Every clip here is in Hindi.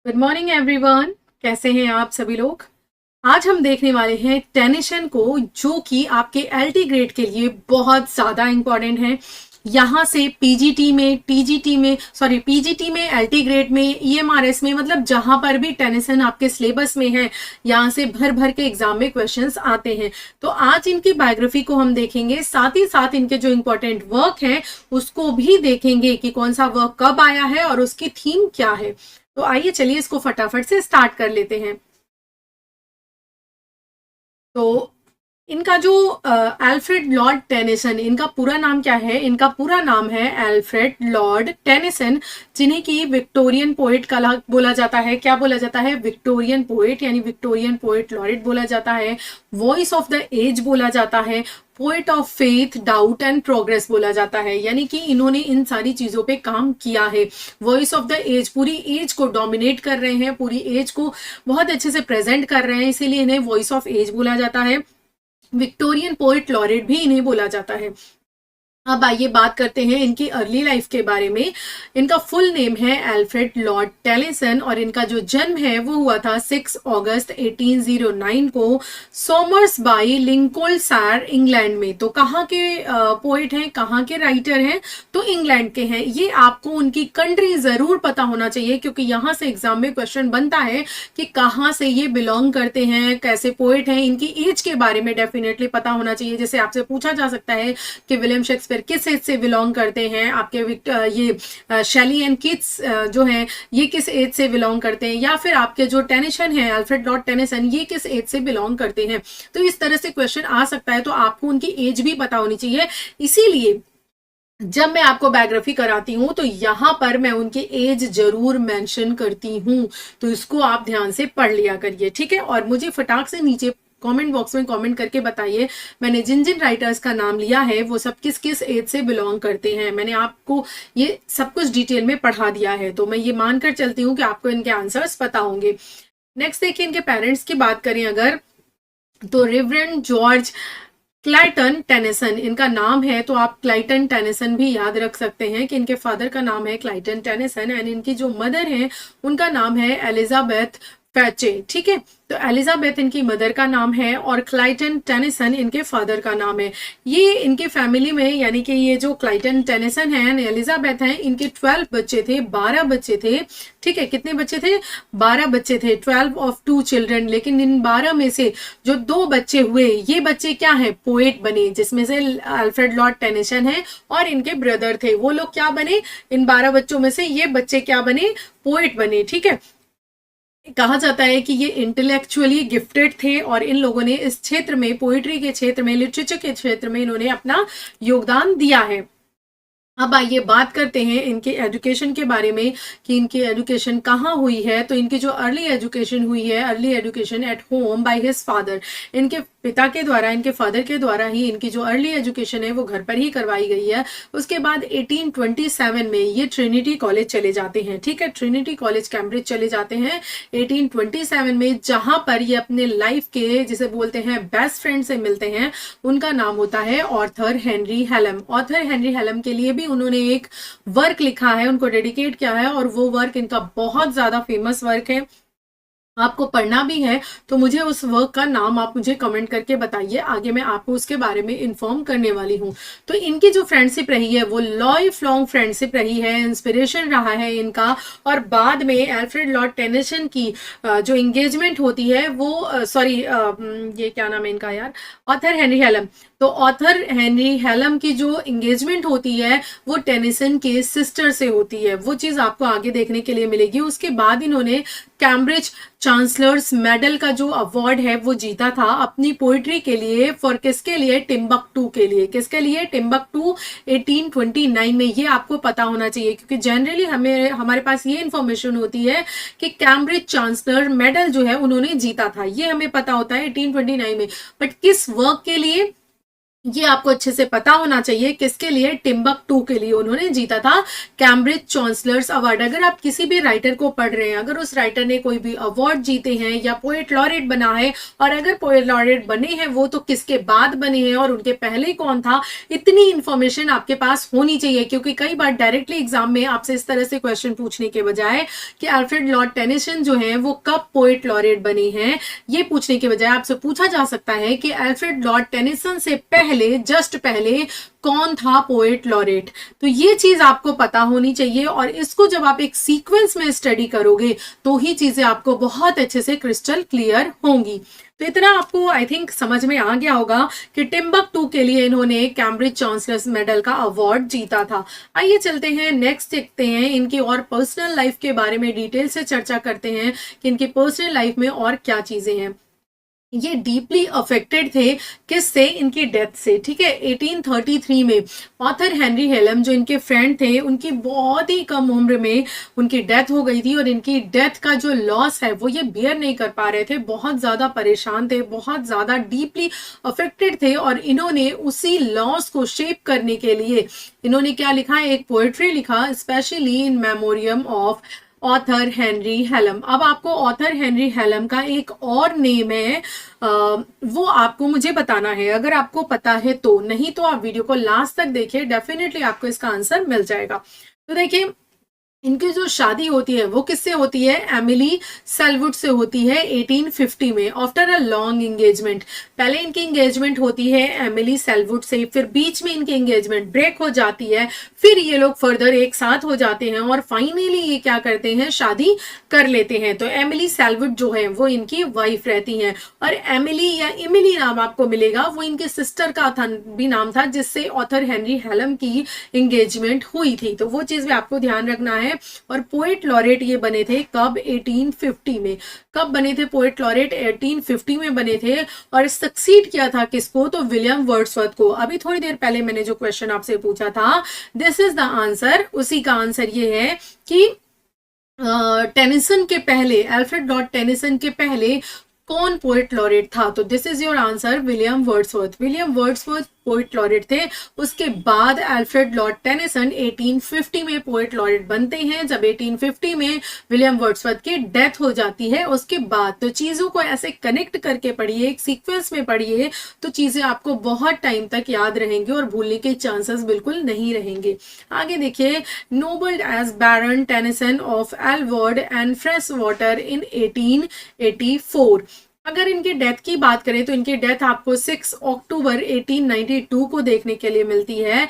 Good morning everyone. कैसे हैं आप सभी लोग। आज हम देखने वाले हैं टेनिसन को, जो कि आपके एलटी ग्रेड के लिए बहुत ज्यादा इंपॉर्टेंट है। यहाँ से पीजीटी में, टीजीटी में, सॉरी पीजीटी में, एलटी ग्रेड में, ईएमआरएस में, मतलब जहां पर भी टेनिसन आपके सिलेबस में है, यहाँ से भर भर के एग्जाम में क्वेश्चंस आते हैं। तो आज इनकी बायोग्राफी को हम देखेंगे, साथ ही साथ इनके जो इंपॉर्टेंट वर्क है उसको भी देखेंगे कि कौन सा वर्क कब आया है और उसकी थीम क्या है। तो आइए चलिए इसको फटाफट से स्टार्ट कर लेते हैं। तो इनका जो अल्फ्रेड लॉर्ड टेनिसन, इनका पूरा नाम क्या है? इनका पूरा नाम है अल्फ्रेड लॉर्ड टेनिसन, जिन्हें की विक्टोरियन पोएट का बोला जाता है। क्या बोला जाता है? विक्टोरियन पोएट, यानी विक्टोरियन पोएट लॉरेट बोला जाता है। वॉइस ऑफ द एज बोला जाता है। Poet of faith, doubt and progress बोला जाता है, यानी कि इन्होंने इन सारी चीजों पे काम किया है। वॉइस ऑफ द एज, पूरी एज को डोमिनेट कर रहे हैं, पूरी एज को बहुत अच्छे से प्रेजेंट कर रहे हैं, इसीलिए इन्हें वॉइस ऑफ एज बोला जाता है। विक्टोरियन पोएट लॉरेट भी इन्हें बोला जाता है। अब आइए बात करते हैं इनकी अर्ली लाइफ के बारे में। इनका फुल नेम है अल्फ्रेड लॉर्ड टेनिसन और इनका जो जन्म है वो हुआ था 6 अगस्त 1809 को सोमर्स बाई लिंकोलशायर, इंग्लैंड में। तो कहाँ के पोएट हैं, कहाँ के राइटर हैं? तो इंग्लैंड के हैं। ये आपको उनकी कंट्री जरूर पता होना चाहिए, क्योंकि यहाँ से एग्जाम में क्वेश्चन बनता है कि कहाँ से ये बिलोंग करते हैं, कैसे पोएट हैं। इनकी एज के बारे में डेफिनेटली पता होना चाहिए। जैसे आपसे पूछा जा सकता है कि विलियम शेक्सपियर किस एज से बिलोंग करते हैं, आपके ये शेली एंड किट्स जो हैं ये किस एज से बिलोंग करते हैं, या फिर आपके जो टेनिसन है अल्फ्रेड लॉर्ड टेनिसन, ये किस एज से बिलोंग करते हैं। तो इस तरह से क्वेश्चन आ सकता है, तो आपको उनकी एज भी पता होनी चाहिए। इसीलिए जब मैं आपको बायोग्राफी कराती हूं तो यहां पर मैं उनकी एज जरूर मेंशन करती हूं, तो इसको आप ध्यान से पढ़ लिया करिए, ठीक है। और मुझे फटाक से नीचे कमेंट बॉक्स में कमेंट करके बताइए, मैंने जिन जिन राइटर्स का नाम लिया है वो सब किस किस एज से बिलोंग करते हैं। मैंने आपको ये सब कुछ डिटेल में पढ़ा दिया है, तो मैं ये मानकर चलती हूँ कि आपको इनके आंसर्स पता होंगे। नेक्स्ट देखिए, इनके पेरेंट्स की बात करें अगर, तो रेवरेंड जॉर्ज क्लाइटन टेनिसन इनका नाम है। तो आप क्लाइटन टेनिसन भी याद रख सकते हैं कि इनके फादर का नाम है क्लाइटन टेनिसन, एंड इनकी जो मदर है उनका नाम है एलिजाबेथ फैचे, ठीक है। तो एलिजाबेथ इनकी मदर का नाम है और क्लाइटन टेनिसन इनके फादर का नाम है। ये इनके फैमिली में, यानी कि ये जो क्लाइटन टेनिसन है, एलिजाबेथ हैं, इनके 12 बच्चे थे, 12 बच्चे थे, ठीक है। कितने बच्चे थे? 12 बच्चे थे, 12 ऑफ 2 चिल्ड्रन। लेकिन इन 12 में से जो 2 बच्चे हुए, ये बच्चे क्या है? पोएट बने, जिसमें से अल्फ्रेड लॉर्ड टेनिसन है और इनके ब्रदर थे, वो लोग क्या बने? इन 12 बच्चों में से ये बच्चे क्या बने? पोएट बने, ठीक है। कहा जाता है कि ये इंटेलेक्चुअली गिफ्टेड थे और इन लोगों ने इस क्षेत्र में, पोइट्री के क्षेत्र में, लिटरेचर के क्षेत्र में इन्होंने अपना योगदान दिया है। अब आइए बात करते हैं इनके एजुकेशन के बारे में कि इनकी एजुकेशन कहाँ हुई है। तो इनकी जो अर्ली एजुकेशन हुई है, early education at home by his father, इनके पिता के द्वारा, इनके फादर के द्वारा ही इनकी जो अर्ली एजुकेशन है वो घर पर ही करवाई गई है। उसके बाद 1827 में ये ट्रिनिटी कॉलेज चले जाते हैं, ठीक है। ट्रिनिटी कॉलेज कैम्ब्रिज चले जाते हैं 1827 में, जहां पर ये अपने लाइफ के, जिसे बोलते हैं बेस्ट फ्रेंड से मिलते हैं। उनका नाम होता है ऑर्थर हेनरी हेलम। ऑर्थर हेनरी हेलम के लिए भी उन्होंने एक वर्क लिखा है, उनको डेडिकेट किया है, और वो वर्क इनका बहुत ज्यादा फेमस वर्क है, आपको पढ़ना भी है। तो मुझे उस वर्क का नाम आप मुझे कमेंट करके बताइए, आगे मैं आपको उसके बारे में इन्फॉर्म करने वाली हूँ। तो इनकी जो फ्रेंडशिप रही है वो लाइफ लॉन्ग फ्रेंडशिप रही है, इंस्पिरेशन रहा है इनका। और बाद में अल्फ्रेड लॉर्ड टेनिसन की जो एंगेजमेंट होती है वो, सॉरी ये क्या नाम है इनका यार, ऑथर हेनरी हेलम। तो ऑथर हेनरी हेलम की जो एंगेजमेंट होती है वो टेनिसन के सिस्टर से होती है, वो चीज आपको आगे देखने के लिए मिलेगी। उसके बाद इन्होंने कैम्ब्रिज चांसलर्स मेडल का जो अवार्ड है वो जीता था अपनी पोइट्री के लिए, फॉर किसके लिए? टिम्बकटू के लिए। किसके लिए? टिम्बकटू 1829 में। ये आपको पता होना चाहिए, क्योंकि जनरली हमारे पास ये इंफॉर्मेशन होती है कि कैम्ब्रिज चांसलर मेडल जो है उन्होंने जीता था, ये हमें पता होता है 1829 में। बट किस वर्क के लिए? ये आपको अच्छे से पता होना चाहिए किसके लिए, टिम्बकटू के लिए उन्होंने जीता था कैम्ब्रिज चांसलर्स अवार्ड। अगर आप किसी भी राइटर को पढ़ रहे हैं, अगर उस राइटर ने कोई भी अवार्ड जीते हैं या पोएट लॉरेट बना है, और अगर पोएट लॉरेट बने हैं वो तो किसके बाद बने हैं और उनके पहले कौन था, इतनी इंफॉर्मेशन आपके पास होनी चाहिए। क्योंकि कई बार डायरेक्टली एग्जाम में आपसे इस तरह से क्वेश्चन पूछने के बजाय कि अल्फ्रेड लॉर्ड टेनिसन जो है वो कब पोएट लॉरेट बने हैं, ये पूछने के बजाय आपसे पूछा जा सकता है कि अल्फ्रेड लॉर्ड टेनिसन से पहले, जस्ट पहले कौन था पोएट लॉरेट। तो ये चीज आपको पता होनी चाहिए, और इसको जब आप एक सीक्वेंस में स्टडी करोगे तो ही चीजें आपको बहुत अच्छे से क्रिस्टल क्लियर होंगी। तो इतना आपको आई थिंक समझ में आ गया होगा कि टिम्बकटू के लिए इन्होंने कैम्ब्रिज चांसलर्स मेडल का अवार्ड जीता था। आइए चलते हैं नेक्स्ट, देखते हैं इनकी और पर्सनल लाइफ के बारे में डिटेल से चर्चा करते हैं कि इनकी पर्सनल लाइफ में और क्या चीजें हैं। ये डीपली अफेक्टेड थे किससे, इनकी डेथ से। ठीक है, 1833 में ऑथर हेनरी हेलम जो इनके फ्रेंड थे, उनकी बहुत ही कम उम्र में उनकी डेथ हो गई थी, और इनकी डेथ का जो लॉस है वो ये बियर नहीं कर पा रहे थे, बहुत ज्यादा परेशान थे, बहुत ज्यादा डीपली अफेक्टेड थे। और इन्होंने उसी लॉस को शेप करने के लिए इन्होंने क्या लिखा, एक पोएट्री लिखा, specially in memoriam of author Henry Hallam. अब आपको ऑथर हेनरी हेलम का एक और नेम है, वो आपको मुझे बताना है। अगर आपको पता है तो, नहीं तो आप वीडियो को लास्ट तक देखिए, डेफिनेटली आपको इसका आंसर मिल जाएगा। तो देखिए, इनकी जो शादी होती है वो किससे होती है, एमिली सेलवुड से होती है 1850 में, आफ्टर अ लॉन्ग एंगेजमेंट। पहले इनकी एंगेजमेंट होती है एमिली सेलवुड से, फिर बीच में इनकी एंगेजमेंट ब्रेक हो जाती है, फिर ये लोग फर्दर एक साथ हो जाते हैं, और फाइनली ये क्या करते हैं, शादी कर लेते हैं। तो एमिली सेलवुड जो है वो इनकी वाइफ रहती हैं। और एमिली या इमिली नाम आपको मिलेगा, वो इनके सिस्टर का था भी नाम था, जिससे ऑथर हेनरी हेलम की एंगेजमेंट हुई थी। तो वो चीज भी आपको ध्यान रखना है। और पोएट लॉरेट ये बने थे कब, 1850 में। कब बने थे पोएट लॉरेट, 1850 में बने थे। और सक्सीड किया था किसको, तो विलियम वर्ड्सवर्थ को। अभी थोड़ी देर पहले मैंने जो क्वेश्चन आपसे पूछा था, दिस इज द आंसर, उसी का आंसर ये है कि टेनिसन के पहले, अल्फ्रेड लॉर्ड टेनिसन के पहले कौन पोएट लॉरेट था। तो this is your answer, William Wordsworth. William Wordsworth poet laureate थे। उसके बाद अल्फ्रेड लॉर्ड टेनिसन 1850 में पोएट लॉरेट बनते हैं, जब 1850 में विलियम वर्ड्सवर्थ की डेथ हो जाती है उसके बाद। तो चीजों को ऐसे कनेक्ट करके पढ़िए, एक सीक्वेंस में पढ़िए, तो चीजें आपको बहुत टाइम तक याद रहेंगी और भूलने के चांसेस बिल्कुल नहीं रहेंगे। आगे देखिए, ennobled as Baron Tennyson of Aldworth and Freshwater in 1884। अगर इनकी डेथ की बात करें तो इनकी डेथ आपको 6 अक्टूबर 1892 को देखने के लिए मिलती है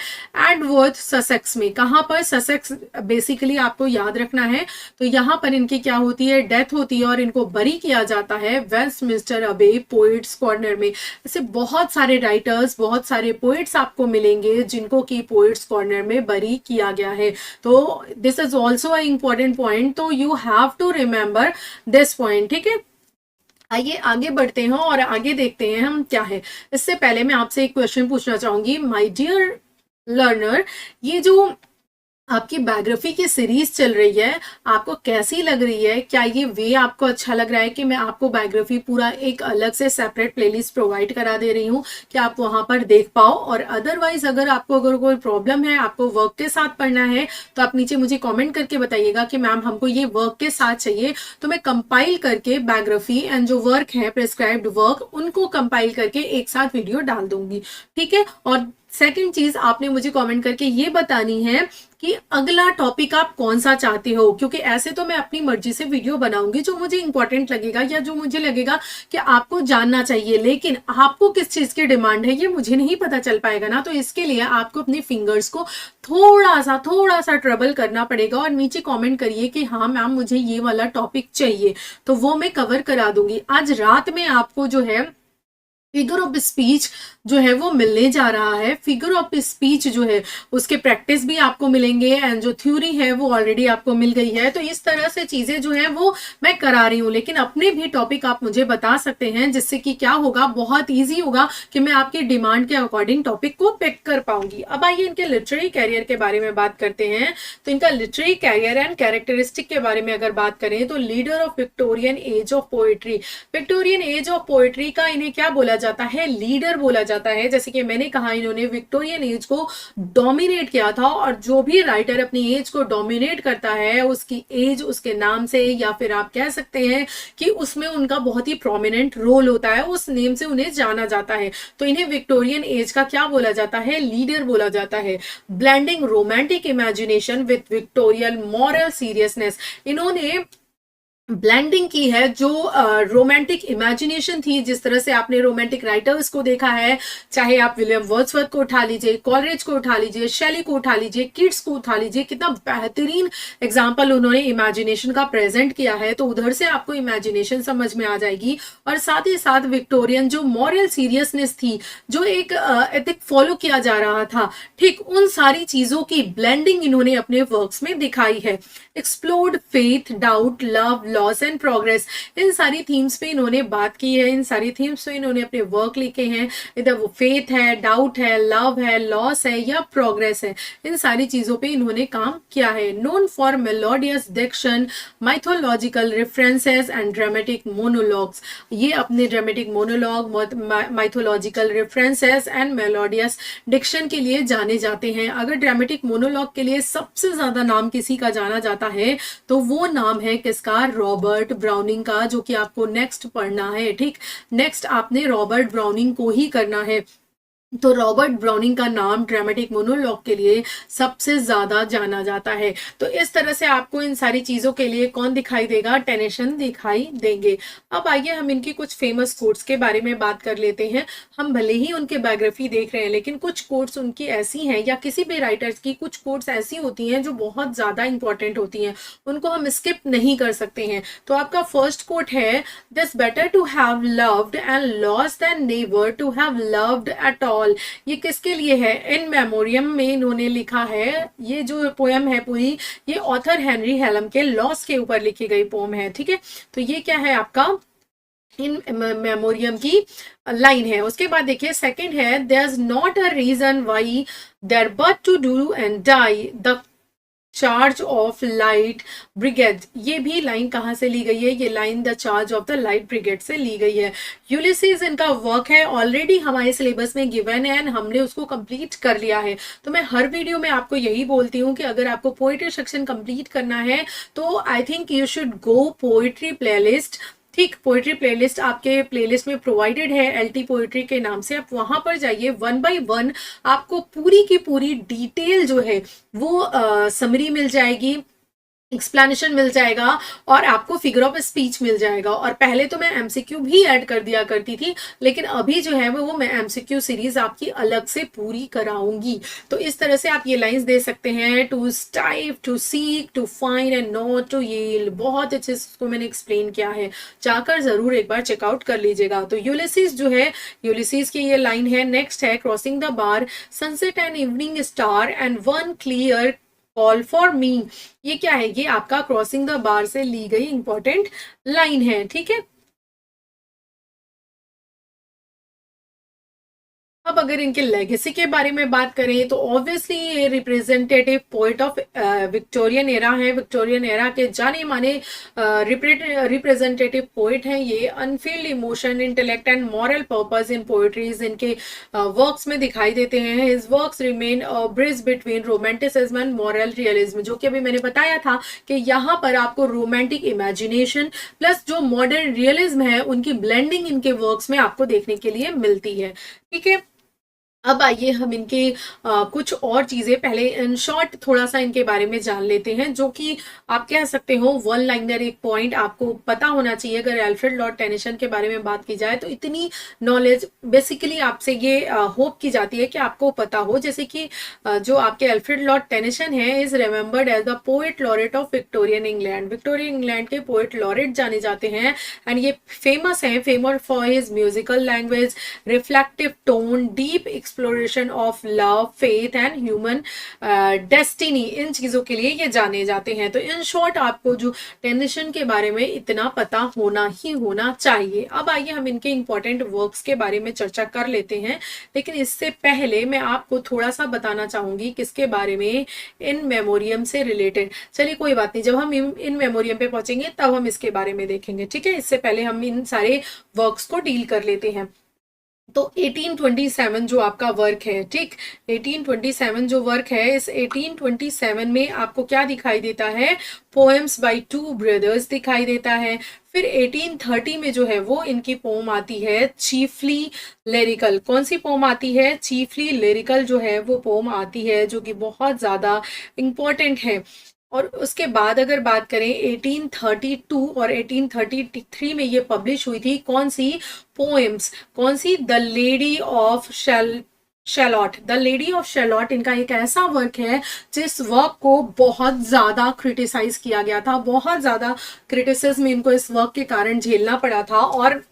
एडवर्थ ससेक्स में। कहां पर, ससेक्स बेसिकली आपको याद रखना है। तो यहां पर इनकी क्या होती है, डेथ होती है, और इनको बरी किया जाता है वेस्टमिंस्टर अबे पोएट्स कॉर्नर में। ऐसे बहुत सारे राइटर्स, बहुत सारे पोएट्स आपको मिलेंगे जिनको की पोएट्स कॉर्नर में बरी किया गया है। तो this is also a important point, तो you have to remember this point. ठीक है, आइए आगे बढ़ते हैं और आगे देखते हैं हम क्या है। इससे पहले मैं आपसे एक क्वेश्चन पूछना चाहूंगी, माय डियर लर्नर, ये जो आपकी बायोग्राफी की सीरीज चल रही है, आपको कैसी लग रही है? क्या ये वे आपको अच्छा लग रहा है कि मैं आपको बायोग्राफी पूरा एक अलग से सेपरेट प्लेलिस्ट प्रोवाइड करा दे रही हूँ कि आप वहां पर देख पाओ? और अदरवाइज अगर आपको अगर कोई प्रॉब्लम है, आपको वर्क के साथ पढ़ना है, तो आप नीचे मुझे कॉमेंट करके बताइएगा कि मैम हमको ये वर्क के साथ चाहिए, तो मैं कंपाइल करके बायोग्राफी एंड जो वर्क है प्रिस्क्राइब्ड वर्क, उनको कंपाइल करके एक साथ वीडियो डाल दूंगी। ठीक है, और सेकंड चीज आपने मुझे कमेंट करके ये बतानी है कि अगला टॉपिक आप कौन सा चाहते हो, क्योंकि ऐसे तो मैं अपनी मर्जी से वीडियो बनाऊंगी जो मुझे इंपॉर्टेंट लगेगा या जो मुझे लगेगा कि आपको जानना चाहिए, लेकिन आपको किस चीज की डिमांड है ये मुझे नहीं पता चल पाएगा ना। तो इसके लिए आपको अपने फिंगर्स को थोड़ा सा ट्रबल करना पड़ेगा, और नीचे कॉमेंट करिए कि हाँ मैम मुझे ये वाला टॉपिक चाहिए, तो वो मैं कवर करा दूंगी। आज रात में आपको जो है फिगर ऑफ स्पीच जो है वो मिलने जा रहा है। फिगर ऑफ स्पीच जो है उसके प्रैक्टिस भी आपको मिलेंगे, एंड जो थ्योरी है वो ऑलरेडी आपको मिल गई है। तो इस तरह से चीजें जो है वो मैं करा रही हूँ, लेकिन अपने भी टॉपिक आप मुझे बता सकते हैं, जिससे कि क्या होगा, बहुत ईजी होगा कि मैं आपकी डिमांड के अकॉर्डिंग टॉपिक को पिक कर पाऊंगी। अब आइए इनके लिटरेरी कैरियर के बारे में बात करते हैं। तो इनका लिटरेरी कैरियर एंड कैरेक्टरिस्टिक के बारे में अगर बात करें तो leader of Victorian age of poetry. Victorian age of poetry का इन्हें क्या बोला जाता है, लीडर बोला जाता है। जैसे कि मैंने कहा, इन्होंने विक्टोरियन एज को डोमिनेट किया था, और जो भी राइटर अपनी एज को डोमिनेट करता है, उसकी एज उसके नाम से, या फिर आप कह सकते हैं कि उसमें उनका बहुत ही प्रोमिनेंट रोल होता है, उस नेम से उन्हें जाना जाता है। तो इन्हें विक्टोरियन एज का क्या बोला जाता है? लीडर बोला जाता है। Blending romantic imagination with Victorian moral seriousness, इन्होंने ब्लेंडिंग की है जो रोमांटिक इमेजिनेशन थी। जिस तरह से आपने रोमांटिक राइटर्स को देखा है, चाहे आप विलियम वर्ड्सवर्थ को उठा लीजिए, कॉलरिज को उठा लीजिए, शेली को उठा लीजिए, किट्स को उठा लीजिए, कितना बेहतरीन एग्जाम्पल उन्होंने इमेजिनेशन का प्रेजेंट किया है। तो उधर से आपको इमेजिनेशन समझ में आ जाएगी। और साथ ही साथ विक्टोरियन जो मॉरल सीरियसनेस थी, जो एक एथिक फॉलो किया जा रहा था, ठीक उन सारी चीजों की ब्लेंडिंग इन्होंने अपने वर्क्स में दिखाई है। Explored faith, doubt, love, loss and progress, इन सारी थीम्स पे इन्होंने बात की है, इन सारी थीम्स पे इन्होंने अपने वर्क लिखे हैं। इधर वो फेथ है, डाउट है, लव है, लॉस है या प्रोग्रेस है, इन सारी चीजों पे इन्होंने काम किया है। Known for melodious diction, mythological references and dramatic monologues, ये अपने dramatic monologue, mythological references and melodious diction के लिए जाने जाते हैं। अगर ड्रामेटिक मोनोलॉग के लिए सबसे ज्यादा नाम किसी का जाना जाता है तो वो नाम है किसका? रॉबर्ट ब्राउनिंग का, जो कि आपको नेक्स्ट पढ़ना है। ठीक, नेक्स्ट आपने रॉबर्ट ब्राउनिंग को ही करना है। तो रॉबर्ट ब्राउनिंग का नाम ड्रामेटिक मोनोलॉग के लिए सबसे ज्यादा जाना जाता है। तो इस तरह से आपको इन सारी चीजों के लिए कौन दिखाई देगा? टेनिसन दिखाई देंगे। अब आइए हम इनकी कुछ फेमस कोट्स के बारे में बात कर लेते हैं। हम भले ही उनके बायोग्राफी देख रहे हैं, लेकिन कुछ कोट्स उनकी ऐसी हैं, या किसी भी राइटर्स की कुछ कोट्स ऐसी होती हैं जो बहुत ज्यादा इंपॉर्टेंट होती हैं, उनको हम स्किप नहीं कर सकते हैं। तो आपका फर्स्ट कोट है, this better to have loved and lost than never to have loved at all. ये किसके लिए है? इन मेमोरियम में इन्होंने लिखा है। ये जो पोएम है पूरी, ये ऑथर हेनरी हेलम के लॉस के ऊपर लिखी गई पोएम है। ठीक है, तो ये क्या है आपका? इन मेमोरियम की लाइन है। उसके बाद देखिए सेकंड है, there is not a reason why there but to do and die the charge of light brigade. ये भी लाइन कहाँ से ली गई है? ये line the charge of the light brigade से ली गई है। यूलिसीज इनका वर्क है, ऑलरेडी हमारे सिलेबस में गिवन है एंड हमने उसको कंप्लीट कर लिया है। तो मैं हर वीडियो में आपको यही बोलती हूँ कि अगर आपको पोएट्री सेक्शन कंप्लीट करना है तो I think you should go poetry playlist. ठीक, पोएट्री प्लेलिस्ट आपके प्लेलिस्ट में प्रोवाइडेड है एलटी पोएट्री के नाम से। आप वहां पर जाइए, 1 बाय 1 आपको पूरी की पूरी डिटेल जो है वो समरी मिल जाएगी, एक्सप्लेनेशन मिल जाएगा, और आपको फिगर ऑफ स्पीच मिल जाएगा। और पहले तो मैं एमसीक्यू भी ऐड कर दिया करती थी, लेकिन अभी जो है वो मैं एमसीक्यू सीरीज आपकी अलग से पूरी कराऊंगी। तो इस तरह से आप ये लाइंस दे सकते हैं, to strive, to seek, to find and not to yield. बहुत अच्छे से उसको मैंने एक्सप्लेन किया है, जाकर जरूर एक बार चेकआउट कर लीजिएगा। तो यूलिसीज जो है, यूलिसीज की ये लाइन है। नेक्स्ट है, crossing the bar, sunset and evening star and one clear call for me. ये क्या है? ये आपका क्रॉसिंग द बार से ली गई इंपॉर्टेंट लाइन है। ठीक है, अब अगर इनके लेगेसी के बारे में बात करें तो ऑब्वियसली ये representative poet of Victorian era है। विक्टोरियन एरा के जाने माने रिप्रेजेंटेटिव पोएट हैं ये। Unfilled emotion, intellect and moral purpose in poetries इनके वर्क्स में दिखाई देते हैं। His works remain a bridge between romanticism and moral realism, जो कि अभी मैंने बताया था कि यहाँ पर आपको रोमांटिक इमेजिनेशन प्लस जो मॉडर्न रियलिज्म है उनकी ब्लेंडिंग इनके वर्क्स में आपको देखने के लिए मिलती है। ठीक है, अब आइए हम इनके कुछ और चीजें पहले इन शॉर्ट थोड़ा सा इनके बारे में जान लेते हैं, जो कि आप कह सकते हो वन लाइनर एक पॉइंट आपको पता होना चाहिए। अगर अल्फ्रेड लॉर्ड टेनिसन के बारे में बात की जाए तो इतनी नॉलेज बेसिकली आपसे ये होप की जाती है कि आपको पता हो। जैसे कि जो आपके अल्फ्रेड लॉर्ड टेनिसन है, is remembered as the poet laureate of Victorian England. Victorian England के पोएट लॉरेट जाने जाते हैं एंड ये फेमस है, famous for his musical language, reflective tone, deep exploration of love, faith and human destiny. इन चीजों के लिए ये जाने जाते हैं। तो इन शॉर्ट आपको जो टेनिसन के बारे में इतना पता होना ही होना चाहिए। अब आइए हम इनके इंपॉर्टेंट वर्क्स के बारे में चर्चा कर लेते हैं, लेकिन इससे पहले मैं आपको थोड़ा सा बताना चाहूंगी किसके बारे में, इन मेमोरियम से रिलेटेड। चलिए कोई बात नहीं, जब हम इन मेमोरियम पे पहुंचेंगे तब हम इसके बारे में देखेंगे। ठीक है, इससे पहले हम इन सारे वर्क्स को डील कर लेते हैं। तो 1827 जो आपका वर्क है, ठीक, 1827 जो वर्क है, इस 1827 में आपको क्या दिखाई देता है, पोएम्स बाय टू ब्रदर्स दिखाई देता है। फिर 1830 में जो है वो इनकी पोम आती है चीफली लिरिकल। कौन सी पोम आती है, चीफली लिरिकल जो है वो पोम आती है, जो कि बहुत ज्यादा इंपॉर्टेंट है। और उसके बाद अगर बात करें 1832 और 1833 में ये पब्लिश हुई थी, कौन सी पोएम्स, कौन सी, the lady of Shalott. The lady of Shalott इनका एक ऐसा वर्क है जिस वर्क को बहुत ज्यादा क्रिटिसाइज किया गया था, बहुत ज्यादा क्रिटिसिज्म इनको इस वर्क के कारण झेलना पड़ा था। और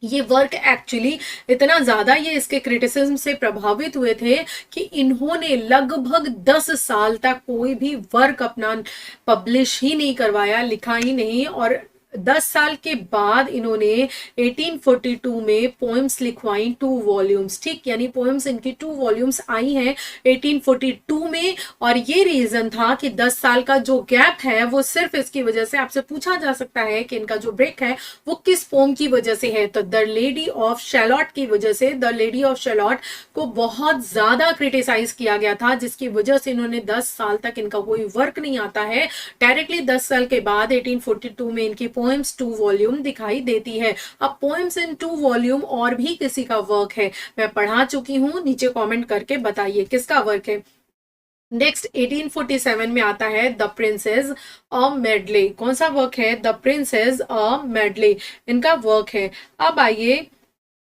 ये वर्क एक्चुअली इतना ज्यादा ये इसके क्रिटिसिज्म से प्रभावित हुए थे कि इन्होंने लगभग 10 साल तक कोई भी वर्क अपना पब्लिश ही नहीं करवाया, लिखा ही नहीं। और 10 साल के बाद इन्होंने 1842 में पोएम्स लिखवाई 2 वॉल्यूम्स, ठीक, यानी पोएम्स इनकी 2 वॉल्यूम्स आई हैं 1842 में। और ये रीजन था कि 10 साल का जो गैप है वो सिर्फ इसकी वजह से, आपसे पूछा जा सकता है कि इनका जो ब्रेक है वो किस पोम की वजह से है, तो द लेडी ऑफ शैलॉट की वजह से। द लेडी ऑफ शैलॉट को बहुत ज्यादा क्रिटिसाइज किया गया था, जिसकी वजह से इन्होंने 10 साल तक इनका कोई वर्क नहीं आता है। डायरेक्टली 10 साल के बाद 1842 में इनकी पोएम्स 2 वॉल्यूम दिखाई देती है। अब पोएम्स इन 2 वॉल्यूम और भी किसी का वर्क है, मैं पढ़ा चुकी हूं, नीचे कमेंट करके बताइए किसका वर्क है। नेक्स्ट 1847 में आता है द प्रिंसेस अ मेडले। कौन सा वर्क है, द प्रिंसेस अ मेडले इनका वर्क है। अब आइए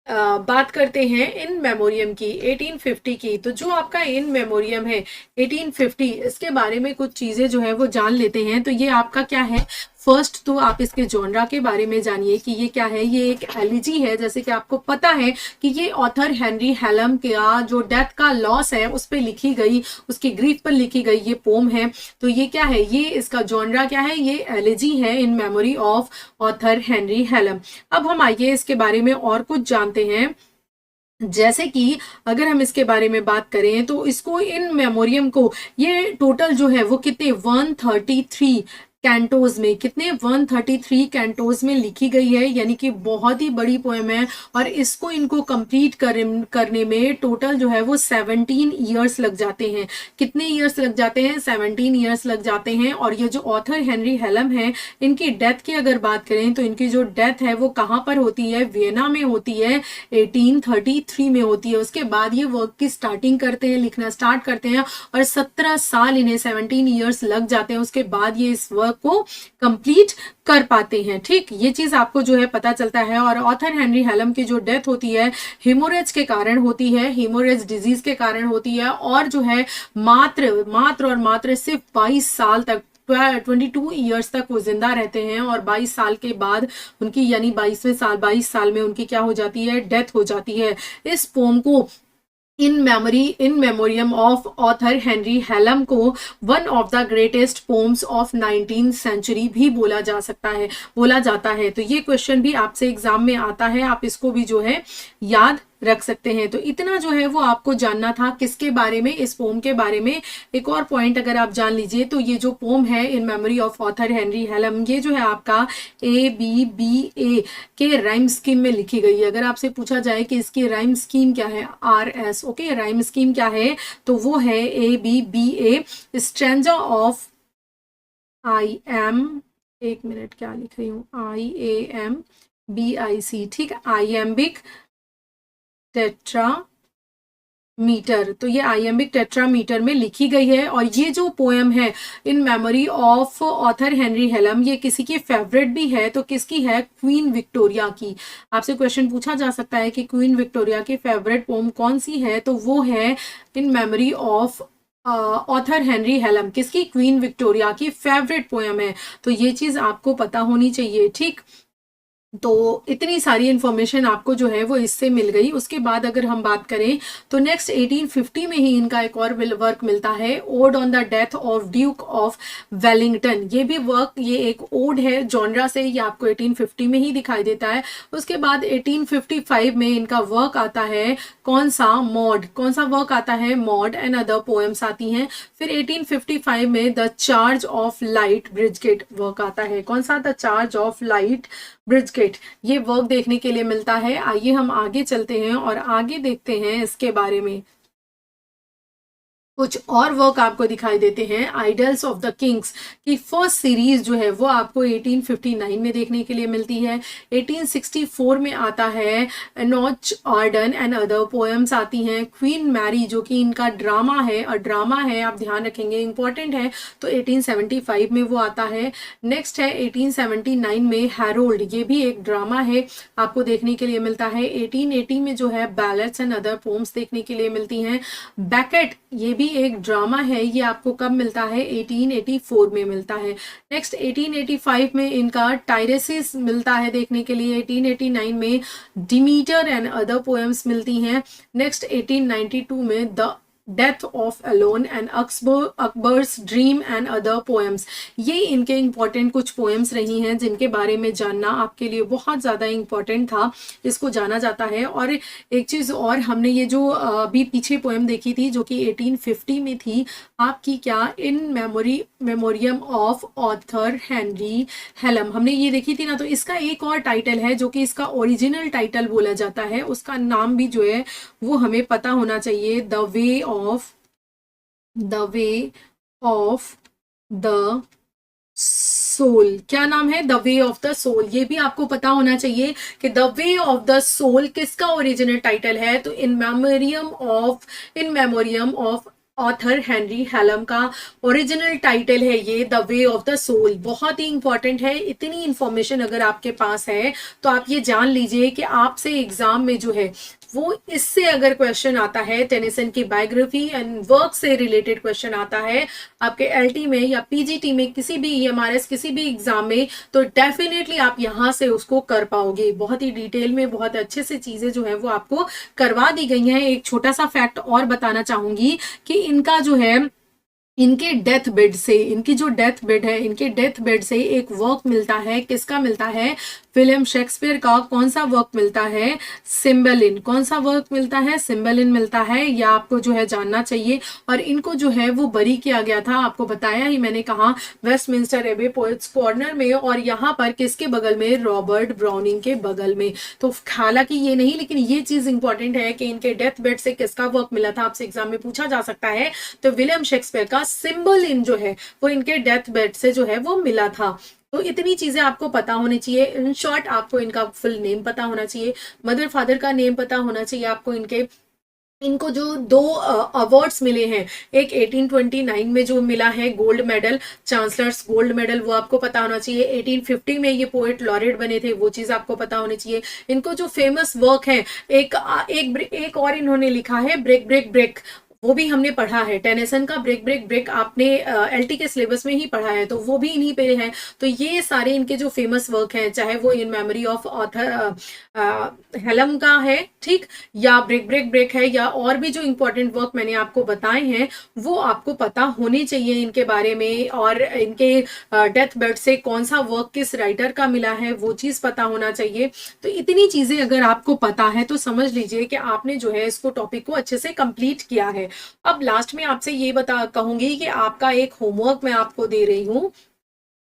बात करते हैं इन मेमोरियम की 1850 की। तो जो आपका इन मेमोरियम है 1850, इसके बारे में कुछ चीजें जो है वो जान लेते हैं। तो ये आपका क्या है, फर्स्ट तो आप इसके जॉनरा के बारे में जानिए कि ये क्या है। ये एक एलिजी है, जैसे कि आपको पता है कि ये ऑथर हेनरी हेलम का जो डेथ का लॉस है उस पर लिखी गई, उसकी ग्रीफ पर लिखी गई ये पोम है। तो ये क्या है, ये इसका जॉनरा क्या है, ये एलिजी है in memory of author Henry Hallam. अब हम आइए इसके बारे में और कुछ जानते हैं। जैसे कि अगर हम इसके बारे में बात करें तो इसको इन मेमोरियम को, ये टोटल जो है वो कितने 133 कैंटोज में, कितने 133 कैंटोज में लिखी गई है, यानी कि बहुत ही बड़ी पोएम है। और इसको इनको कंप्लीट करने में टोटल जो है वो 17 ईयर्स लग जाते हैं। कितने ईयर्स लग जाते हैं, 17 ईयर्स लग जाते हैं। और ये जो ऑथर हेनरी हेलम है, इनकी डेथ की अगर बात करें तो इनकी जो डेथ है वो कहाँ पर होती है, वियना में होती है, 1833 में होती है। उसके बाद ये वर्क की स्टार्टिंग करते हैं, लिखना स्टार्ट करते हैं, और 17 साल इन्हें 17 ईयर्स लग जाते हैं। उसके बाद ये इस वर्क को कंप्लीट कर पाते हैं, ठीक, ये चीज आपको जो है पता चलता है। और ऑथर हेनरी हेलम की जो डेथ होती है हेमोरेज के कारण होती है, हेमोरेज डिजीज के कारण होती है। और जो है मात्र सिर्फ 22 साल तक, 22 ईयर्स तक वो जिंदा रहते हैं। और 22 साल के बाद उनकी, यानी 22 साल में उनकी क्या हो जाती है, डेथ हो जाती है। इस पोम को in memoriam of author Henry Hallam को one of the greatest poems of 19th century भी बोला जाता है। तो ये क्वेश्चन भी आपसे एग्जाम में आता है, आप इसको भी जो है याद रख सकते हैं। तो इतना जो है वो आपको जानना था किसके बारे में, इस पोम के बारे में। एक और पॉइंट अगर आप जान लीजिए तो ये जो पोम है in memory of author Henry Hallam, ये जो है आपका ABBA के राइम स्कीम में लिखी गई है। अगर आपसे पूछा जाए कि इसकी राइम स्कीम क्या है, RS, ओके, राइम स्कीम क्या है, तो वो है ABBA, स्ट्रेंजा ऑफ IM, एक मिनट क्या लिख रही हूँ, IAMBIC, ठीक, आइएम्बिक टेट्रा मीटर। तो ये आइएम्बिक टेट्रामीटर में लिखी गई है। और ये जो पोएम है in memory of author Henry Hallam, ये किसी की फेवरेट भी है। तो किसकी है, क्वीन विक्टोरिया की। आपसे क्वेश्चन पूछा जा सकता है कि क्वीन विक्टोरिया की फेवरेट पोएम कौन सी है, तो वो है in memory of author Henry Hallam. किसकी, क्वीन विक्टोरिया की फेवरेट पोएम है। तो ये चीज आपको पता होनी चाहिए, ठीक। तो इतनी सारी इंफॉर्मेशन आपको जो है वो इससे मिल गई। उसके बाद अगर हम बात करें तो नेक्स्ट 1850 में ही इनका एक और वर्क मिलता है, odd on the death of Duke of Wellington. ये भी वर्क, ये एक ओड है, जॉनरा से ये आपको 1850 में ही दिखाई देता है। उसके बाद 1855 में इनका वर्क आता है, कौन सा, मॉड। कौन सा वर्क आता है, मॉड एंड अदर पोएम्स आती हैं। फिर 1855 में the charge of light brigade work आता है। कौन सा, the charge of light brigade किट, ये वर्क देखने के लिए मिलता है। आइए हम आगे चलते हैं और आगे देखते हैं इसके बारे में। कुछ और वर्क आपको दिखाई देते हैं। आइडल्स ऑफ द किंग्स की फर्स्ट सीरीज जो है वो आपको 1859 में देखने के लिए मिलती है। 1864 में आता है Enoch Arden and other poems आती हैं। क्वीन मैरी जो कि इनका ड्रामा है, और ड्रामा है आप ध्यान रखेंगे इंपॉर्टेंट है, तो 1875 में वो आता है। नेक्स्ट है 1879 में हैरोल्ड, ये भी एक ड्रामा है, आपको देखने के लिए मिलता है। 1880 में जो है बैलेट्स एंड अदर पोम्स देखने के लिए मिलती हैं। बैकेट, ये भी एक ड्रामा है, ये आपको कब मिलता है? 1884 में मिलता है। नेक्स्ट 1885 में इनका टाइरेसिस मिलता है देखने के लिए। 1889 में डिमीटर एंड अदर पोएम्स मिलती हैं। नेक्स्ट 1892 में the death of alone and Akbar's dream and other poems, ये इनके इंपॉर्टेंट कुछ पोएम्स रही हैं जिनके बारे में जानना आपके लिए बहुत ज़्यादा इंपॉर्टेंट था, इसको जाना जाता है। और एक चीज़ और, हमने ये जो अभी पीछे पोएम देखी थी जो कि 1850 में थी आपकी, क्या, इन मेमोरियम ऑफ ऑथर हेनरी हेलम, हमने ये देखी थी ना। तो इसका एक और टाइटल है जो कि इसका ओरिजिनल टाइटल बोला जाता है, उसका नाम भी जो है वो हमें पता होना चाहिए। The way of the soul, क्या नाम है? The way of the soul, ये भी आपको पता होना चाहिए कि the way of the soul किसका ओरिजिनल टाइटल है, तो in memoriam of author Henry Hallam का ओरिजिनल टाइटल है ये the way of the soul. बहुत ही इंपॉर्टेंट है, इतनी इंफॉर्मेशन अगर आपके पास है तो आप ये जान लीजिए कि आपसे एग्जाम में जो है वो इससे अगर क्वेश्चन आता है, टेनिसन की बायोग्राफी एंड वर्क से रिलेटेड क्वेश्चन आता है आपके एलटी में या पीजीटी में, किसी भी ईएमआरएस किसी भी एग्जाम में, तो डेफिनेटली आप यहां से उसको कर पाओगे। बहुत ही डिटेल में बहुत अच्छे से चीजें जो है वो आपको करवा दी गई हैं। एक छोटा सा फैक्ट और बताना चाहूंगी कि इनका जो है, इनके डेथ बेड से, इनकी जो डेथ बेड है, इनके डेथ बेड से एक वर्क मिलता है, किसका मिलता है? विलियम शेक्सपियर का। कौन सा वर्क मिलता है? सिम्बेलिन। कौन सा वर्क मिलता है? सिम्बेलिन मिलता है, या आपको जो है जानना चाहिए। और इनको जो है वो बरी किया गया था, आपको बताया ही मैंने, कहा वेस्टमिंस्टर एबे पोएट्स कॉर्नर में, और यहाँ पर किसके बगल में? रॉबर्ट ब्राउनिंग के बगल में। तो हालांकि ये नहीं, लेकिन ये चीज इंपॉर्टेंट है कि इनके डेथ बेड से किसका वर्क मिला था, आपसे एग्जाम में पूछा जा सकता है। तो विलियम शेक्सपियर का सिम्बेलिन जो है वो इनके डेथ बेड से जो है वो मिला था। तो इतनी चीजें आपको पता होनी चाहिए। इन शॉर्ट आपको इनका फुल नेम पता होना चाहिए, मदर फादर का नेम पता होना चाहिए आपको। इनको जो 2 अवार्ड्स मिले हैं, एक 1829 में जो मिला है gold medal, chancellor's gold medal, वो आपको पता होना चाहिए। 1850 में ये पोएट लॉरेट बने थे, वो चीज आपको पता होनी चाहिए। इनको जो फेमस वर्क है, एक और इन्होंने लिखा है ब्रेक ब्रेक ब्रेक, वो भी हमने पढ़ा है। टेनिसन का ब्रेक ब्रेक ब्रेक आपने एलटी के सिलेबस में ही पढ़ा है, तो वो भी इन्हीं पे है। तो ये सारे इनके जो फेमस वर्क हैं, चाहे वो इन मेमोरी ऑफ ऑथर हेलम का है, ठीक, या ब्रेक ब्रेक ब्रेक है, या और भी जो इंपॉर्टेंट वर्क मैंने आपको बताए हैं वो आपको पता होने चाहिए इनके बारे में। और इनके डेथ बेड से कौन सा वर्क किस राइटर का मिला है वो चीज पता होना चाहिए। तो इतनी चीजें अगर आपको पता है तो समझ लीजिए कि आपने जो है इसको टॉपिक को अच्छे से कंप्लीट किया है। अब लास्ट में आपसे ये कहूंगी कि आपका एक होमवर्क मैं आपको दे रही हूं,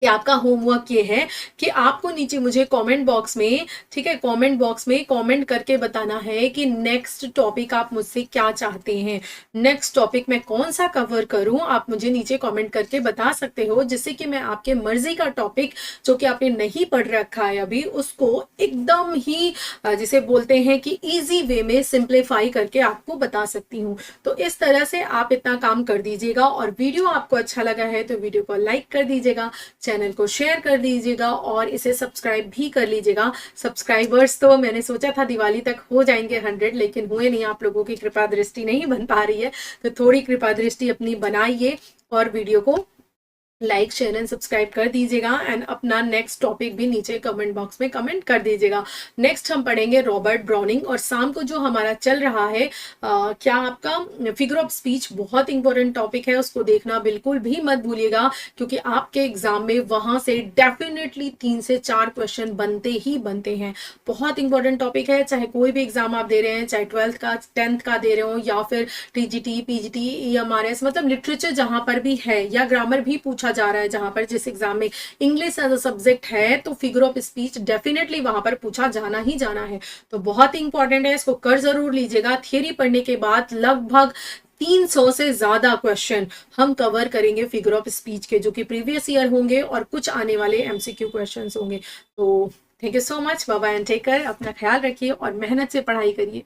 कि आपका होमवर्क ये है कि आपको नीचे मुझे कमेंट बॉक्स में, ठीक है, कमेंट बॉक्स में कमेंट करके बताना है कि नेक्स्ट टॉपिक आप मुझसे क्या चाहते हैं, नेक्स्ट टॉपिक मैं कौन सा कवर करूं, आप मुझे नीचे कमेंट करके बता सकते हो, जिससे कि मैं आपके मर्जी का टॉपिक जो कि आपने नहीं पढ़ रखा है अभी, उसको एकदम ही जिसे बोलते हैं कि इजी वे में सिंप्लीफाई करके आपको बता सकती हूँ। तो इस तरह से आप इतना काम कर दीजिएगा। और वीडियो आपको अच्छा लगा है तो वीडियो को लाइक कर दीजिएगा, चैनल को शेयर कर दीजिएगा और इसे सब्सक्राइब भी कर लीजिएगा। सब्सक्राइबर्स तो मैंने सोचा था दिवाली तक हो जाएंगे 100, लेकिन हुए नहीं, आप लोगों की कृपा दृष्टि नहीं बन पा रही है। तो थोड़ी कृपा दृष्टि अपनी बनाइए और वीडियो को लाइक शेयर एंड सब्सक्राइब कर दीजिएगा। एंड अपना नेक्स्ट टॉपिक भी नीचे कमेंट बॉक्स में कमेंट कर दीजिएगा। नेक्स्ट हम पढ़ेंगे रॉबर्ट ब्राउनिंग, और शाम को जो हमारा चल रहा है क्या आपका फिगर ऑफ स्पीच, बहुत इंपॉर्टेंट टॉपिक है, उसको देखना बिल्कुल भी मत भूलिएगा, क्योंकि आपके एग्जाम में वहां से डेफिनेटली 3 से 4 क्वेश्चन बनते ही बनते हैं। बहुत इंपॉर्टेंट टॉपिक है, चाहे कोई भी एग्जाम आप दे रहे हैं, चाहे 12th का 10th का दे रहे हो, या फिर टीजीटी पीजीटी EMRS, मतलब लिटरेचर जहां पर भी है, या ग्रामर भी पूछा पूछा जा रहा है, जहां पर जिस एग्जाम में इंग्लिश एज अ सब्जेक्ट है तो फिगर ऑफ स्पीच डेफिनेटली वहां पर पूछा जाना ही जाना है। तो बहुत ही इंपॉर्टेंट है, इसको कर जरूर लीजिएगा। थियरी पढ़ने के बाद लगभग 300 से ज्यादा क्वेश्चन हम कवर करेंगे फिगर ऑफ स्पीच के, जो कि प्रीवियस ईयर होंगे और कुछ आने वाले एमसीक्यू क्वेश्चंस होंगे। तो thank you so much, bye bye and take care, अपना ख्याल रखिए और मेहनत से पढ़ाई करिए।